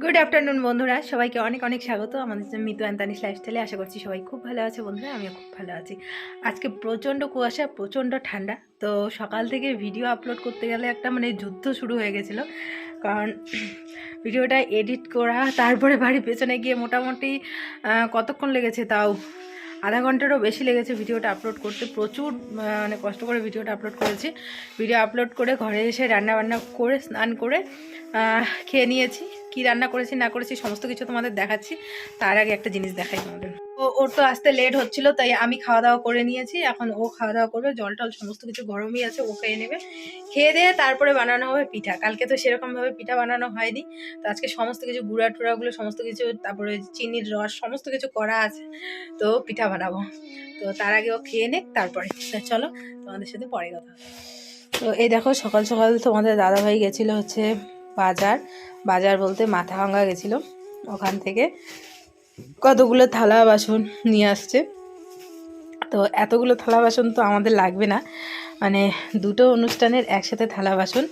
Good afternoon বন্ধুরা, সবাইকে অনেক অনেক স্বাগত আমাদের মিতু অ্যান্ড তানিশ লাইফস্টাইলে। আশা করছি সবাই খুব ভালো আছে বন্ধুরা, আমিও খুব ভালো আছি। আজকে প্রচণ্ড কুয়াশা, প্রচণ্ড ঠান্ডা। তো সকাল থেকে ভিডিও আপলোড করতে গেলে একটা যুদ্ধ শুরু হয়ে গেছিলো। কারণ ভিডিওটা এডিট করা, তারপরে বাড়ির পেছনে গিয়ে মোটামুটি কতক্ষণ লেগেছে, তাও আধা ঘন্টারও বেশি লেগেছে ভিডিওটা আপলোড করতে। প্রচুর কষ্ট করে ভিডিওটা আপলোড করেছি। ভিডিও আপলোড করে ঘরে এসে রান্না করে স্নান করে খেয়ে নিয়েছি। কি রান্না করেছি না করেছি সমস্ত কিছু তোমাদের দেখাচ্ছি। তার আগে একটা জিনিস দেখাই তোমাদের। ওর তো আসতে লেট হচ্ছিল, তাই আমি খাওয়া দাওয়া করে নিয়েছি। এখন ও খাওয়া দাওয়া করবে, জল টল সমস্ত কিছু গরমই আছে, ও খেয়ে নেবে। খেয়ে দিয়ে তারপরে বানানো হবে পিঠা। কালকে তো সেরকমভাবে পিঠা বানানো হয়নি, তো আজকে সমস্ত কিছু গুঁড়া টুড়াগুলো সমস্ত কিছু, তারপরে চিনির রস সমস্ত কিছু করা আছে, তো পিঠা বানাবো। তো তার আগে ও খেয়ে নে, তারপরে চলো তোমাদের সাথে পরে কথা। তো এই দেখো, সকাল সকাল তোমাদের দাদাভাই গেছিলো হচ্ছে বাজার বলতে মাথাভাঙা গেছিলো। ওখান থেকে কতগুলো থালা বাসন নিয়ে আসছে। তো এতগুলো থালা বাসন তো আমাদের লাগবে না, দুটো অনুষ্ঠানের একসাথে থালা বাসন।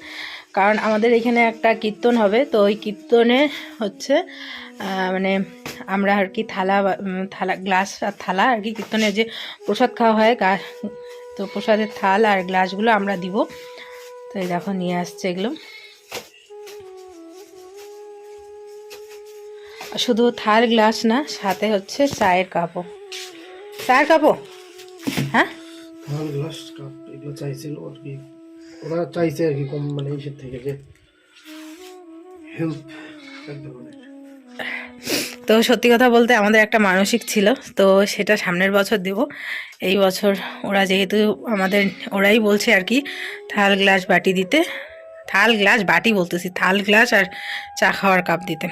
কারণ আমাদের এখানে একটা কীর্তন হবে, তো ওই কীর্তনে হচ্ছে আমরা আর কি থালা গ্লাস আর থালা আর কি, কীর্তনের যে প্রসাদ খাওয়া হয় তো প্রসাদের থাল আর গ্লাসগুলো আমরা দিব। তো এই দেখো নিয়ে আসছে এগুলো। শুধু থাল গ্লাস না, সাথে হচ্ছে চায়ের কাপও। হ্যাঁ, থাল গ্লাস কাপ এগুলো চাইছিল আর কি। ওরা চাইছে আর কি কম ইসের থেকে যে হেল্প এক ধরনের। তো সত্যি কথা বলতে আমাদের একটা মানসিক ছিল, তো সেটা সামনের বছর দেব। এই বছর ওরা যেহেতু ওরাই বলছে আর কি থাল গ্লাস বাটি দিতে। থাল গ্লাস বাটি বলতেছি, থাল গ্লাস আর চা খাওয়ার কাপ দিতে।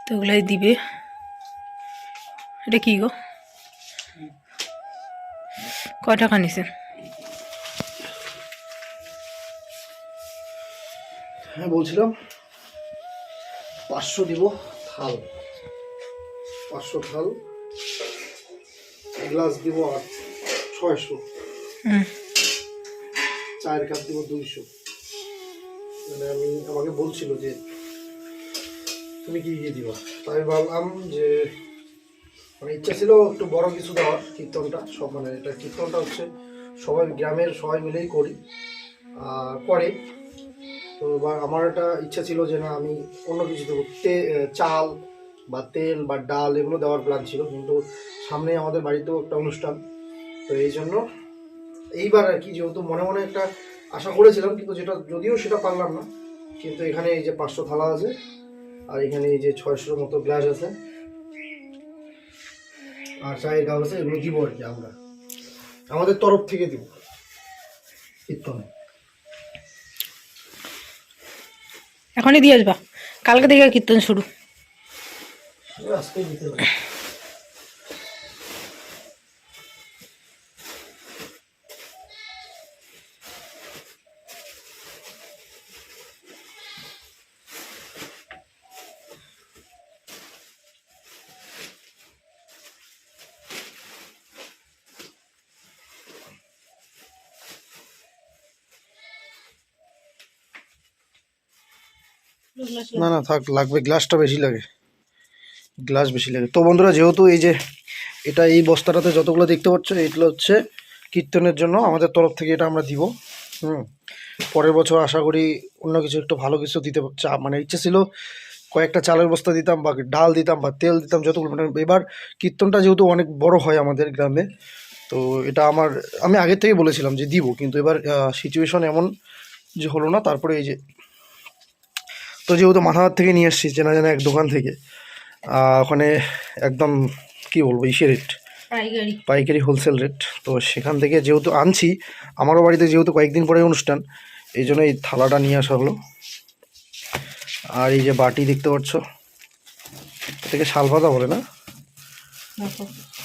তো ওগুলাই দিবে। এটা কি গো, কয় টাকা নিছে? হ্যাঁ বলছিলাম 500 দিব থাল, 500 থাল গ্লাস দিব আর 600, চায়ের কাপ দিব 200। আমাকে বলছিল যে তুমি কি দিবা, তাই ভাবলাম যে ইচ্ছা ছিল একটু বড় কিছু দেওয়ার। কীর্তনটা সব এটা কীর্তনটা হচ্ছে সবাই গ্রামের সবাই মিলেই করি করে। তো আমার একটা ইচ্ছা ছিল যে না আমি অন্য কিছু দেবো, চাল বা তেল বা ডাল এগুলো দেওয়ার প্ল্যান ছিল, কিন্তু সামনে আমাদের বাড়িতেও একটা অনুষ্ঠান। তো এই জন্য এইবার আর কি, যেহেতু মনে মনে একটা আশা করেছিলাম, কিন্তু যদিও সেটা পারলাম না, কিন্তু এখানে এই যে 500 থালা আছে আর এখানে এই যে 600 মতো গ্লাস আছে আর চায়ের কাপ আছে, এগুলো দিব আর কি আমরা আমাদের তরফ থেকে দিব কীর্তনে। এখনই দিয়ে আসবা? কালকে থেকে কীর্তন শুরু। আজকেই দিতে পারি। না না থাক, লাগবে, গ্লাসটা বেশি লাগে, গ্লাস বেশি লাগে। তো বন্ধুরা, যেহেতু এই যে এই বস্তাটাতে যতগুলো দেখতে পাচ্ছ, এইগুলো হচ্ছে কীর্তনের জন্য আমাদের তরফ থেকে এটা আমরা দিব। পরের বছর আশা করি অন্য কিছু একটু ভালো কিছু দিতে ইচ্ছে ছিল, কয়েকটা চালের বস্তা দিতাম বা ডাল দিতাম বা তেল দিতাম, যতগুলো এবার কীর্তনটা যেহেতু অনেক বড় হয় আমাদের গ্রামে, তো এটা আমি আগের থেকেই বলেছিলাম যে দিব, কিন্তু এবার সিচুয়েশন এমন যে হলো না। তারপরে এই যে, তো যেহেতু মাথাহাট থেকে নিয়ে এসেছি চেনা জানা এক দোকান থেকে, ওখানে একদম কি বলবো রেট, পাইকারি হোলসেল রেট। তো সেখান থেকে যেহেতু আনছি, আমারও বাড়িতে যেহেতু কয়েকদিন পরে অনুষ্ঠান, এই জন্য এই থালাটা নিয়ে আসা হলো। আর এই যে বাটি দেখতে পাচ্ছ, এটাকে শালপাতা বলে না,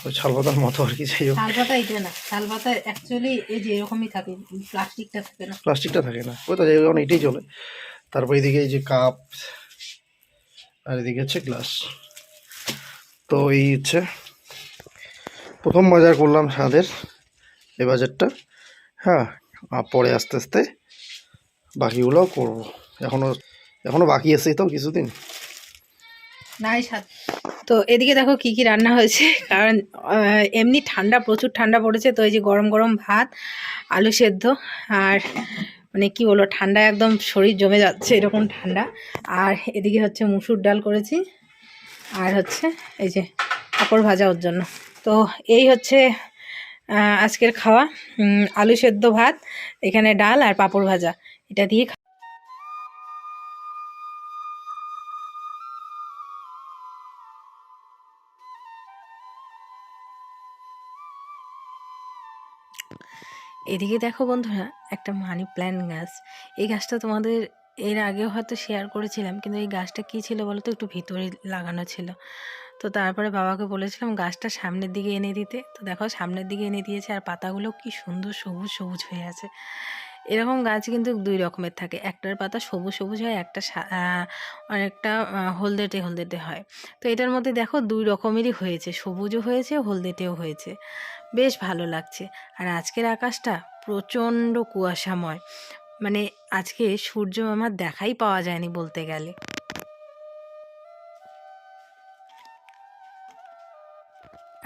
ওই শালপাতার মতো আর কি। যাই হোক, প্লাস্টিকটা থাকে না, ওই তো যাই হোক এটাই চলে। তারপর এদিকে এই যে কাপ আর এদিকে হচ্ছে গ্লাস। তো এই হচ্ছে প্রথম বাজার করলাম সাদের, এই বাজারটা। হ্যাঁ, আর পরে আস্তে আস্তে বাকিগুলোও করবো। এখনও এখনো বাকি আছে তো কিছুদিন। নাই সাত। তো এদিকে দেখো কি কি রান্না হয়েছে, কারণ এমনি ঠান্ডা, প্রচুর ঠান্ডা পড়েছে, তো এই যে গরম গরম ভাত, আলু সেদ্ধ, আর মানে কি বলবো, ঠান্ডা একদম শরীর জমে যাচ্ছে এরকম ঠান্ডা। আর এদিকে হচ্ছে মুসুর ডাল করেছি, আর হচ্ছে এই যে পাঁপড় ভাজা ওর জন্য। তো এই হচ্ছে আজকের খাওয়া, আলু সেদ্ধ ভাত, এখানে ডাল আর পাঁপড় ভাজা, এটা দিয়ে এদিকে দেখো বন্ধুরা, একটা মানি প্ল্যান্ট গাছ। এই গাছটা তোমাদের এর আগেও হয়তো শেয়ার করেছিলাম, কিন্তু এই গাছটা কী ছিল বলো তো, একটু ভিতরে লাগানো ছিল। তো তারপরে বাবাকে বলেছিলাম গাছটা সামনের দিকে এনে দিতে, তো দেখো সামনের দিকে এনে দিয়েছে, আর পাতাগুলো কি সুন্দর সবুজ সবুজ হয়ে আছে। এরকম গাছ কিন্তু দুই রকমের থাকে, একটার পাতা সবুজ সবুজ হয়, একটা অনেকটা হলদেটে হলদেটে হয়। তো এটার মধ্যে দেখো দুই রকমেরই হয়েছে, সবুজও হয়েছে হলদেটেও হয়েছে, বেশ ভালো লাগছে। আর আজকের আকাশটা প্রচণ্ড কুয়াশাময়, মানে আজকে সূর্য আমার দেখাই পাওয়া যায়নি বলতে গেলে।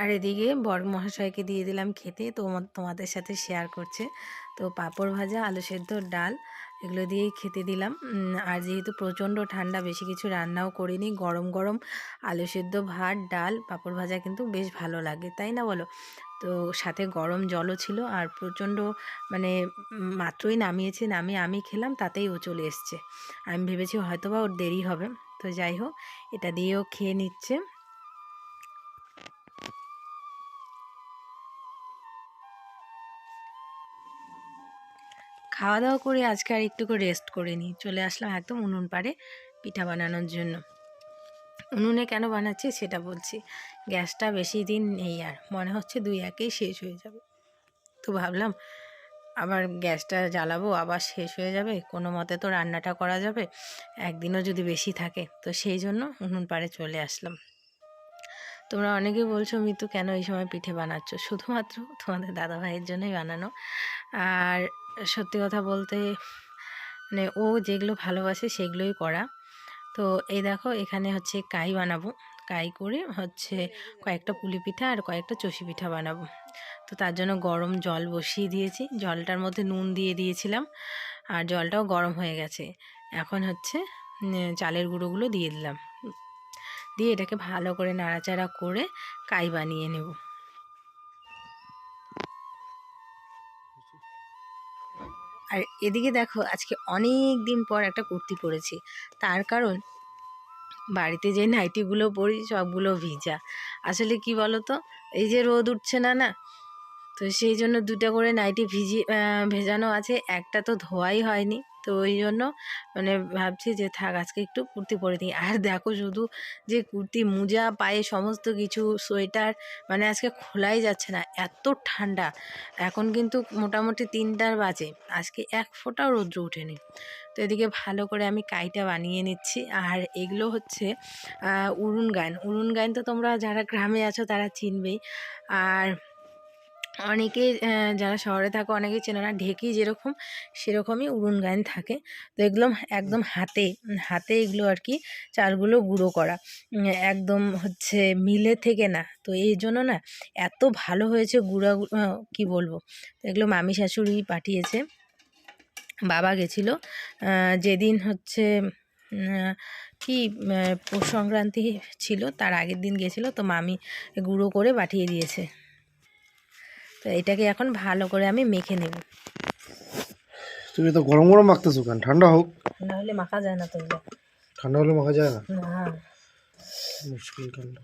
আর এদিকে বর মহাশয়কে দিয়ে দিলাম খেতে, তো তোমাদের সাথে শেয়ার করছে। তো পাঁপড় ভাজা, আলু সেদ্ধ, ডাল, এগুলো দিয়েই খেতে দিলাম। আর যেহেতু প্রচণ্ড ঠান্ডা, বেশি কিছু রান্নাও করিনি, গরম গরম আলু সেদ্ধ, ভাত, ডাল, পাঁপড় ভাজা কিন্তু বেশ ভালো লাগে, তাই না বলো? তো সাথে গরম জলও ছিল, আর প্রচণ্ড মানে মাত্রই নামিয়েছে, নামিয়ে আমি খেলাম, তাতেই ও চলে এসছে। আমি ভেবেছি হয়তোবা ওর দেরি হবে, তো যাই হোক, এটা দিয়েও খেয়ে নিচ্ছে। খাওয়া দাওয়া করে আজকে আর একটু করে রেস্ট করে নিই, চলে আসলাম একদম উনুন পাড়ে পিঠা বানানোর জন্য। উনুনে কেন বানাচ্ছি সেটা বলছি। গ্যাসটা বেশি দিন নেই, আর মনে হচ্ছে 2-1-এই শেষ হয়ে যাবে। তো ভাবলাম আবার গ্যাসটা জ্বালাবো, আবার শেষ হয়ে যাবে, কোনো মতে তো রান্নাটা করা যাবে, একদিনও যদি বেশি থাকে, তো সেই জন্য উনুন পাড়ে চলে আসলাম। তোমরা অনেকেই বলছো মিতু কেন এই সময় পিঠে বানাচ্ছ, শুধুমাত্র তোমাদের দাদাভাইয়ের জন্যই বানানো। আর সত্যি কথা বলতে মানে ও যেগুলো ভালোবাসে সেগুলোই করা। তো এই দেখো এখানে হচ্ছে কাই বানাবো, কাই করে হচ্ছে কয়েকটা পুলি পিঠা আর কয়েকটা চষি পিঠা বানাবো। তো তার জন্য গরম জল বসিয়ে দিয়েছি, জলটার মধ্যে নুন দিয়ে দিয়েছিলাম, আর জলটাও গরম হয়ে গেছে। এখন হচ্ছে চালের গুঁড়োগুলো দিয়ে দিলাম, দিয়ে এটাকে ভালো করে নাড়াচাড়া করে কাই বানিয়ে নেব। আর এদিকে দেখো আজকে অনেক দিন পর একটা কুর্তি পরেছি, তার কারণ বাড়িতে যে নাইটিগুলো পরি সবগুলো ভিজা। আসলে কি বলো তো, এই যে রোদ উঠছে না না, তো সেই জন্য 2টা করে নাইটি ভেজানো আছে, একটা তো ধোয়াই হয়নি, তো ওই জন্য মানে ভাবছি যে থাক আজকে একটু কুর্তি পরে দিই। আর দেখো শুধু যে কুর্তি, মোজা, পায়ে সমস্ত কিছু, সোয়েটার, মানে আজকে খোলাই যাচ্ছে না, এত ঠান্ডা। এখন কিন্তু মোটামুটি 3টার বাজে, আজকে এক ফোঁটাও রৌদ্র ওঠেনি। তো এদিকে ভালো করে আমি কাইটা বানিয়ে নিচ্ছি। আর এগুলো হচ্ছে উড়ন গান। উড়ন গান তো তোমরা যারা গ্রামে আছো তারা চিনবেই, আর অনেকে যারা শহরে থাকো অনেকেই চেনো না। ঢেকি যেরকম সেরকমই উড়ন গান থাকে। তো এগুলো একদম হাতে হাতে এগুলো আর কি চালগুলো গুঁড়ো করা, একদম হচ্ছে মিলে থেকে না। তো এই জন্য না এত ভালো হয়েছে গুঁড়া, কি বলবো। তো এগুলো মামি শাশুড়ি পাঠিয়েছে, বাবা গেছিল যেদিন হচ্ছে কি পৌষ সংক্রান্তি ছিল তার আগের দিন গেছিলো, তো মামি গুঁড়ো করে পাঠিয়ে দিয়েছে। তো এটাকে এখন ভালো করে আমি মেখে নেব। তুমি তো গরম গরম মাখতেছো কেন? ঠান্ডা হোক। না হলে মাখা যায় না তো এগুলো। ঠান্ডা হলে মাখা যায় না, না। মুশকিল ঠান্ডা।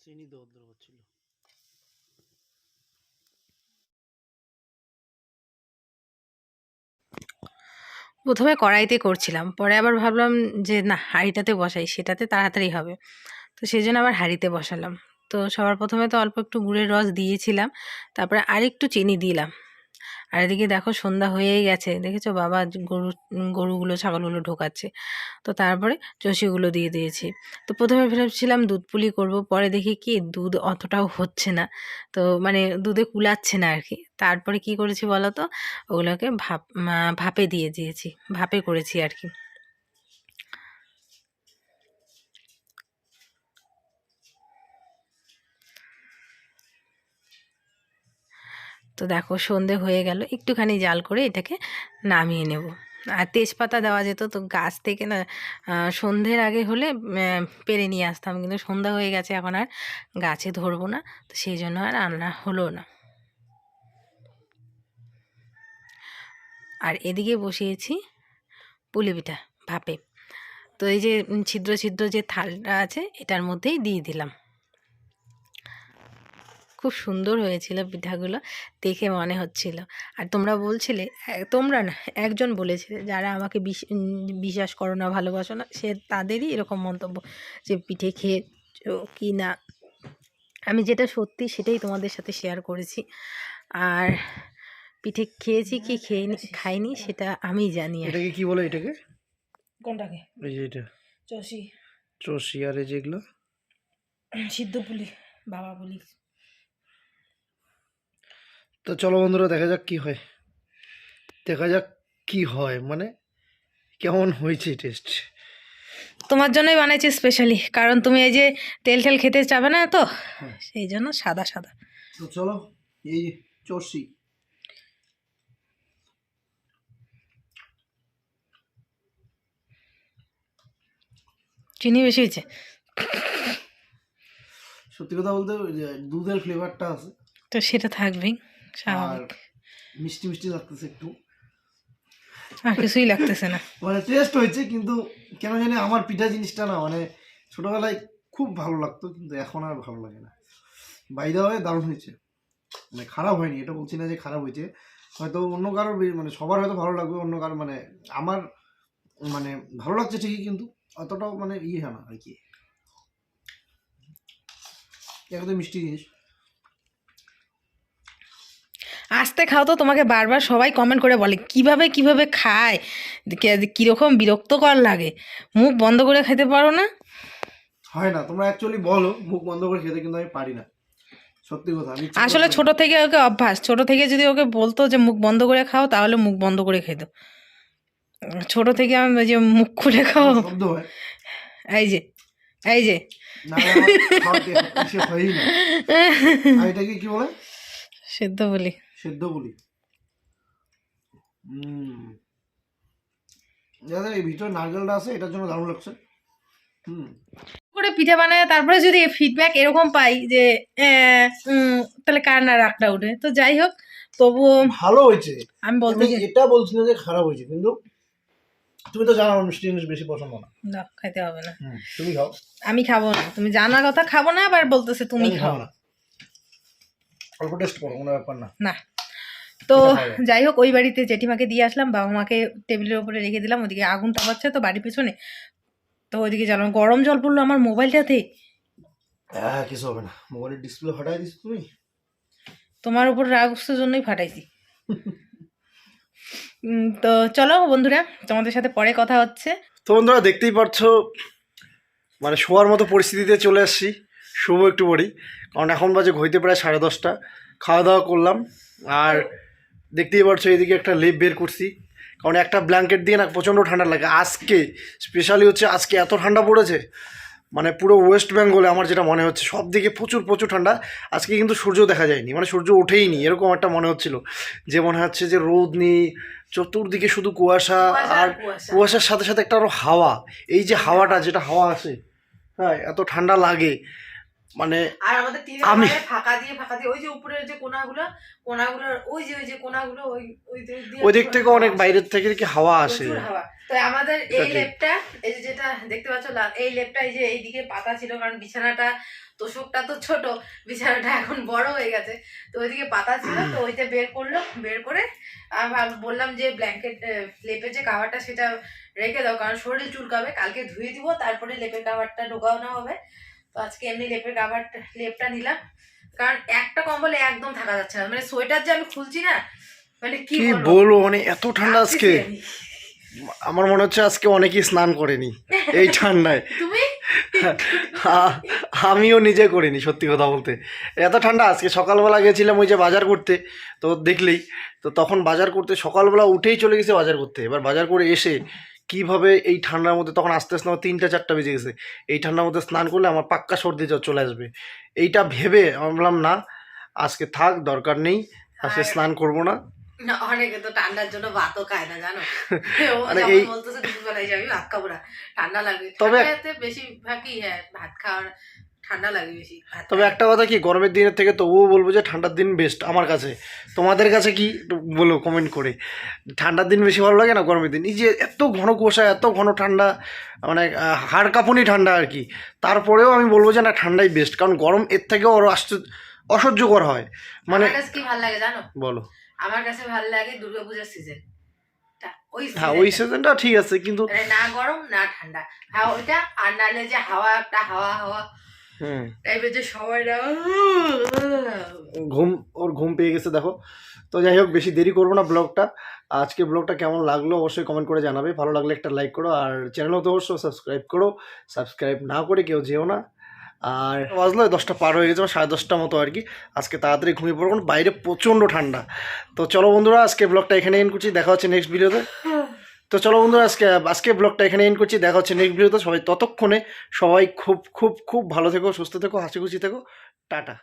চিনি দরকার হচ্ছিল। প্রথমে কড়াইতে করছিলাম, পরে আবার ভাবলাম যে না, হাঁড়িটাতে বসাই, সেটাতে তাড়াতাড়ি হবে। তো সেই জন্য আবার হাঁড়িতে বসালাম। তো সবার প্রথমে তো অল্প একটু গুড়ের রস দিয়েছিলাম, তারপরে আরেকটু চিনি দিলাম। আর এদিকে দেখো সন্ধ্যা হয়েই গেছে, দেখেছো বাবা গরুগুলো ছাগলগুলো ঢোকাচ্ছে। তো তারপরে চষিগুলো দিয়ে দিয়েছি। তো প্রথমে ভেবেছিলাম দুধ পুলি করব, পরে দেখি কি দুধ অতটাও হচ্ছে না, তো মানে দুধে কুলাচ্ছে না আর কি। তারপরে কি করেছি বলো তো, ওগুলোকে ভাপে দিয়ে দিয়েছি, ভাপে করেছি আর কি। তো দেখো সন্ধে হয়ে গেল, একটুখানি জাল করে এটাকে নামিয়ে নেব। আর তেজপাতা দেওয়া যেত, তো গাছ থেকে না সন্ধ্যের আগে হলে পেরে নিয়ে আসতাম, কিন্তু সন্ধ্যা হয়ে গেছে, এখন আর গাছে ধরবো না, তো সেই জন্য আর আনা হলো না। আর এদিকে বসিয়েছি পুলি পিঠা ভাপে। তো এই যে ছিদ্র ছিদ্র যে থালটা আছে এটার মধ্যেই দিয়ে দিলাম। খুব সুন্দর হয়েছিল পিঠাগুলো, দেখে মনে হচ্ছিল। আর তোমরা বলছিলে, তোমরা না, একজন বলেছিলে যারা আমাকে বিশ্বাস করো না, ভালোবাসো না, সে তাদেরই এরকম মন্তব্য যে পিঠে খেয়েছো কি না। আমি যেটা সত্যি সেটাই তোমাদের সাথে শেয়ার করেছি। আর পিঠে খেয়েছি কি খাইনি সেটা আমি জানি। এটাকে কি বলে? এটাকে কোনটাকে? এই যে এটা চষি। চষি। আর এই যেগুলো সিদ্ধ পুলি, বাবা পুলি। তো চলো বন্ধুরা, দেখা যাক কি হয়, দেখা যাক কি হয়, মানে কেমন হয়েছে টেস্ট। তোমার জন্যই বানাইছি স্পেশালি, কারণ তুমি এই যে তেল টেল খেতে চাবে না তো, সেই জন্য সাদা সাদা। তো চলো, এই চষি। চিনি বেশি হয়েছে। সত্যি কথা বলতে ওই যে দুধের ফ্লেভারটা আছে, তো সেটা থাকবেই আর স্বাভাবিক, মিষ্টি মিষ্টি লাগতেছে একটু, আর কিছুই লাগতেছে না। মানে টেস্ট হয়েছে, কিন্তু কেন জানি আমার পিঠা জিনিসটা না, মানে ছোটবেলায় খুব ভালো লাগতো, কিন্তু এখন আর ভালো লাগে না। বাইরে হয়ে দারুণ হয়েছে, মানে খারাপ হয়নি, এটা বলছি না যে খারাপ হয়েছে। হয়তো অন্য কারোর মানে সবার হয়তো ভালো লাগবে, অন্য কারোর মানে আমার মানে ভালো লাগছে ঠিকই, কিন্তু অতটাও মানে ইয়ে হয় না আর কি, একদম মিষ্টি জিনিস। আস্তে খাও তো, তোমাকে বারবার সবাই কমেন্ট করে বলে কিভাবে কিভাবে খায়, কীরকম বিরক্তকর লাগে, মুখ বন্ধ করে খেতে পারো না। হয় না, তোমরা অ্যাকচুয়ালি বলো মুখ বন্ধ করে খেতে, কিন্তু আমি পারি না, সত্যি কথা। আমি আসলে ছোট থেকে ওকে অভ্যাস, ছোট থেকে যদি ওকে বলতো যে মুখ বন্ধ করে খাও, তাহলে মুখ বন্ধ করে খেত। ছোট থেকে আমি ওই যে মুখ খুলে খাও, শব্দ হয়, এই যে এই যে না হয়ই না। আর এটাকে কি বলে? সেদ্ধ বলি। সেদ্ধ বলি। যাদের এই ভিতরে নারকেলটা আছে, এটার জন্য দারুণ লাগছে। করে পিঠে বানায়, তারপরে যদি ফিডব্যাক এরকম পাই যে তাহলে কার না রাগটা উঠে। তো যাই হোক, তবুও ভালো হয়েছে। আমি বলতে এটা বলছি না যে খারাপ হয়েছে, কিন্তু তুমি তো জানো আমার মিষ্টি জিনিস বেশি পছন্দ না। না, খাইতে হবে না। তুমি খাও। আমি খাবো না, তুমি জানার কথা খাবো না, আবার বলতেছে তুমি খাও না। অল্প টেস্ট করো, কোনো ব্যাপার না। না। তো যাই হোক, ওই বাড়িতে জেঠিমাকে দিয়ে আসলাম, বাবা মাকে টেবিলের উপরে রেখে দিলাম, ওদিকে আগুন তাপাচ্ছে তো বাড়ির পিছনে, তো ওইদিকে জ্বালানো, গরম জল পড়লো আমার মোবাইলটাতে। হ্যাঁ, কিছু হবে না, মোবাইলের ডিসপ্লে ফাটাই দিস তুমি। তোমার উপর রাগ উঠছে জন্যই ফাটাইছি। তো চলো বন্ধুরা, তোমাদের সাথে পরে কথা হচ্ছে। তো বন্ধুরা দেখতেই পাচ্ছো, মানে শোয়ার মতো পরিস্থিতিতে চলে আসছি, শুভ একটু পরেই, কারণ এখন বাজে ঘড়িতে প্রায় 10:30। খাওয়া দাওয়া করলাম, আর দেখতেই পাচ্ছ এদিকে একটা লেপ বের করছি, কারণ একটা ব্ল্যাঙ্কেট দিয়ে না প্রচণ্ড ঠান্ডা লাগে। আজকে স্পেশালি হচ্ছে, আজকে এত ঠান্ডা পড়েছে, মানে পুরো ওয়েস্ট বেঙ্গলে আমার যেটা মনে হচ্ছে সব দিকে প্রচুর প্রচুর ঠান্ডা। আজকে কিন্তু সূর্য দেখা যায়নি, মানে সূর্য ওঠেই নি, এরকম একটা মনে হচ্ছিল, যে মনে হচ্ছে যে রোদ নেই, চতুর্দিকে শুধু কুয়াশা, আর কুয়াশার সাথে সাথে একটা আরও হাওয়া, এই যে হাওয়াটা, যেটা হাওয়া আসে, হ্যাঁ, এত ঠান্ডা লাগে। মানে আর আমাদের টিনের আমি- ঘরে ফাঁকা দিয়ে ওই যে উপরের যে কোনাগুলো ওই যে কোনাগুলো ওই দিক দিয়ে ওই দিক থেকে অনেক বাইরের থেকে কি হাওয়া আসে। প্রচুর হাওয়া। তো আমাদের এই এটা ঠিক। লেপটা এই যে যেটা দেখতে পাচ্ছ লাল, এই লেপটা এই যে এইদিকে পাতা ছিল, কারণ বিছানাটা তোষকটা তো ছোট, বিছানাটা এখন বড় হয়ে গেছে, তো ওইদিকে পাতা ছিল, তো ওইটা বের করলো, বের করে আমি বললাম যে ব্ল্যাঙ্কেট লেপের যে কাভারটা সেটা রেখে দাও, কারণ শরীর চুলকাবে, কালকে ধুয়ে দিব, তারপরে লেপের কাভারটা ঢোকানো হবে। তো আজকে এমনি লেপের কাভারটা লেপটা নিলাম, কারণ একটা কম্বলে একদম থাকা যাচ্ছে না, মানে সোয়েটার যে আমি খুলছি না, মানে কি কি বলবো, বলবো, মানে এত ঠান্ডা আজকে, কাঁপতেছি আমি। আমার মনে হচ্ছে আজকে অনেকেই স্নান করেনি এই ঠান্ডায়। তুমি আমিও নিজে করিনি সত্যি কথা বলতে, এত ঠান্ডা। আজকে সকালবেলা গেছিলাম ওই যে বাজার করতে, তো দেখলেই তো, তখন বাজার করতে সকালবেলা উঠেই চলে গেছে বাজার করতে। এবার বাজার করে এসে কিভাবে এই ঠান্ডার মধ্যে, তখন আস্তে আস্তে আমার 3টা 4টা বেজে গেছে, এই ঠান্ডার মধ্যে স্নান করলে আমার পাক্কা সর্দি জ্বর চলে আসবে। এইটা ভেবে আমি বললাম না, আজকে থাক, দরকার নেই, আজকে স্নান করবো না। না, অনেকে তো ঠান্ডার জন্য ভাতও খায় না, জানো, ও মানে যখন এই বলতেছে দুপুরবেলায় যাবি ভাত খাবো না, ঠান্ডা লাগবে, তবে- ঠান্ডাতে বেশিরভাগই হ্যাঁ ভাত খাওয়ার, ঠান্ডা লাগে বেশি ভাত তবে খাওয়ার। একটা কথা কি, গরমের দিনের থেকে তবুও বলবো যে ঠান্ডার দিন বেস্ট আমার কাছে। তোমাদের কাছে কি একটু বলো কমেন্ট করে, ঠান্ডার দিন বেশি ভালো লাগে না গরমের দিন? এই যে এত ঘন কুয়াশা, এত ঘন ঠান্ডা, মানে হাড় কাঁপুনি ঠান্ডা আর কি, তারপরেও আমি বলবো যে না, ঠান্ডাই বেস্ট, কারণ গরম এর থেকেও আরো অসহ্যকর হয়। মানে আমার কাছে কি ভালো লাগে জানো, বলো। আমার কাছে ভালো লাগে দুর্গাপূজার সিজন, ওই হ্যাঁ, ওই সিজনটা, সিজনটা ঠিক আছে, কিন্তু মানে না গরম না ঠান্ডা, হ্যাঁ ওইটা, আর নাহলে যে হাওয়া একটা হাওয়া হুম, টাইপের যে সবাইটা ঘুম পেয়ে গেছে দেখো। তো যাই হোক, বেশি দেরি করবো না ব্লগটা। আজকে ব্লগটা কেমন লাগলো অবশ্যই কমেন্ট করে জানাবে, ভালো লাগলে একটা লাইক করো, আর চ্যানেলও তো অবশ্যই সাবস্ক্রাইব করো, সাবস্ক্রাইব না করে কেউ যেও না। আর বাজলো 10টা পার হয়ে গেছে, 10:30 মতো আর কি। আজকে তাড়াতাড়ি ঘুমিয়ে পড়বো, কারণ বাইরে প্রচণ্ড ঠান্ডা। তো চলো বন্ধুরা, আজকে ব্লগটা এখানে এন্ড করছি, দেখা হচ্ছে নেক্সট ভিডিওতে। তো চলো বন্ধুরা, আজকে ব্লগটা এখানে এন্ড করছি, দেখা হচ্ছে নেক্সট ভিডিওতে। সবাই ততক্ষণে সবাই খুব খুব খুব ভালো থেকো, সুস্থ থেকো, হাসি খুশি থেকো, টাটা।